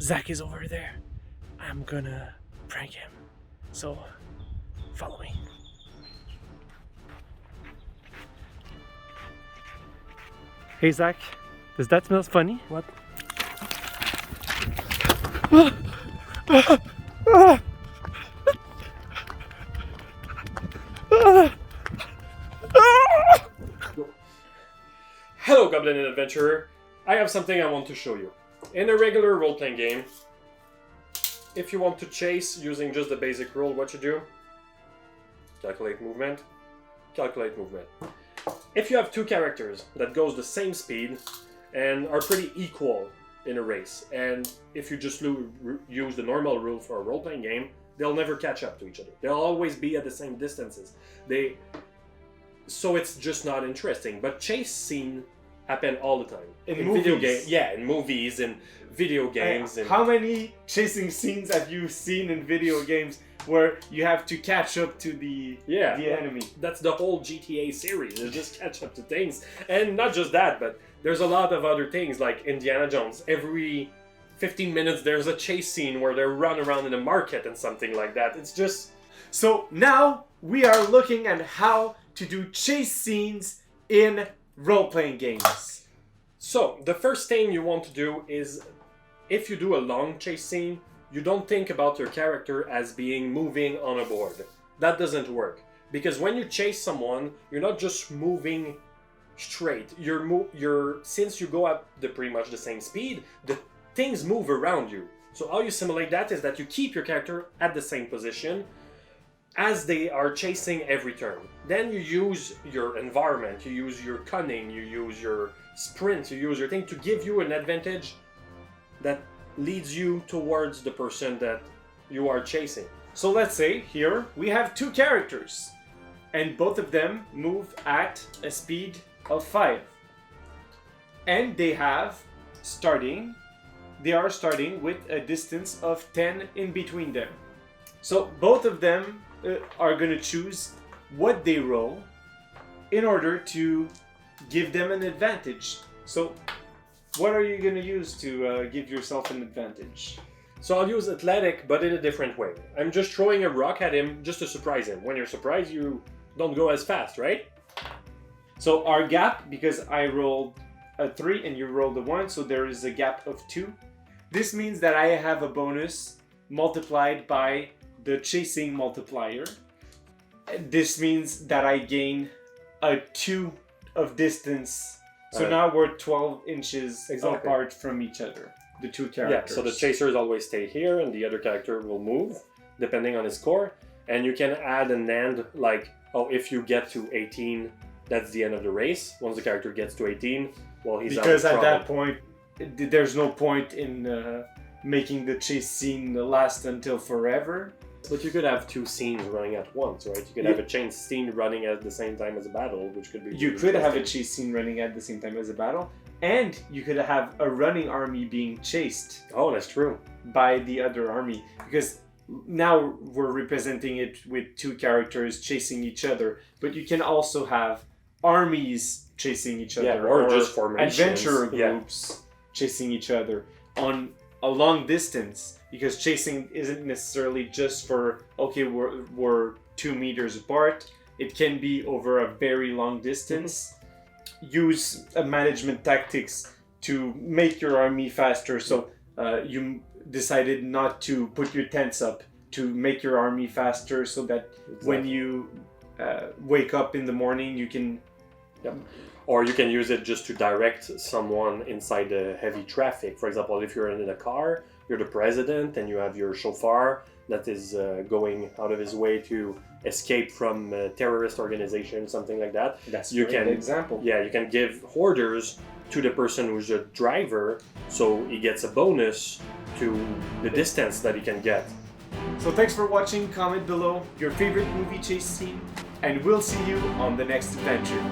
Zach is over there. I'm gonna prank him. So, follow me. Hey Zach, does that smell funny? What? Hello Goblin and Adventurer, I have something I want to show you. In a regular role-playing game, if you want to chase using just the basic rule, what you do? Calculate movement. Calculate movement. If you have two characters that goes the same speed and are pretty equal in a race, and if you just use the normal rule for a role-playing game, they'll never catch up to each other. They'll always be at the same distances. So it's just not interesting. But chase scene happen all the time. In video games? Yeah, in movies and video games. And how many chasing scenes have you seen in video games where you have to catch up to the enemy? That's the whole GTA series. Is just catch up to things. And not just that, but there's a lot of other things like Indiana Jones. Every 15 minutes there's a chase scene where they run around in a market and something like that. It's just... So now we are looking at how to do chase scenes in role-playing games. So, the first thing you want to do is, if you do a long chase scene, you don't think about your character as being moving on a board. That doesn't work. Because when you chase someone, you're not just moving straight. Since you go at pretty much the same speed, the things move around you. So how you simulate that is that you keep your character at the same position as they are chasing every turn. Then you use your environment, you use your cunning, you use your sprint, you use your thing to give you an advantage that leads you towards the person that you are chasing. So let's say here we have two characters and both of them move at a speed of 5. And they are starting with a distance of 10 in between them. So both of them are going to choose what they roll in order to give them an advantage. So what are you going to use to give yourself an advantage? So I'll use athletic, but in a different way. I'm just throwing a rock at him just to surprise him. When you're surprised, you don't go as fast, right? So our gap, because I rolled a 3 and you rolled a 1, so there is a gap of 2. This means that I have a bonus multiplied by the chasing multiplier. This means that I gain a 2 of distance. So now we're 12 inches apart from each other, the two characters. Yeah, so the chasers always stay here and the other character will move depending on his score. And you can add an end, like, if you get to 18, that's the end of the race. Once the character gets to 18, well, he's out of trouble. Because at that point, there's no point in making the chase scene last until forever. But you could have two scenes running at once, right? You could have a chase scene running at the same time as a battle, which could be... You could have a chase scene running at the same time as a battle, and you could have a running army being chased. Oh, that's true. By the other army, because now we're representing it with two characters chasing each other, but you can also have armies chasing each other, or just formations. Adventure groups chasing each other on a long distance, because chasing isn't necessarily just for, okay, we're 2 meters apart. It can be over a very long distance. Use management tactics to make your army faster. So you decided not to put your tents up to make your army faster, so that when you wake up in the morning, you can... Yep. Or you can use it just to direct someone inside the heavy traffic. For example, if you're in a car, you're the president and you have your chauffeur that is going out of his way to escape from a terrorist organization, something like that. That's a great example. Yeah, you can give orders to the person who's a driver, so he gets a bonus to the distance that he can get. So thanks for watching. Comment below your favorite movie chase scene, and we'll see you on the next adventure.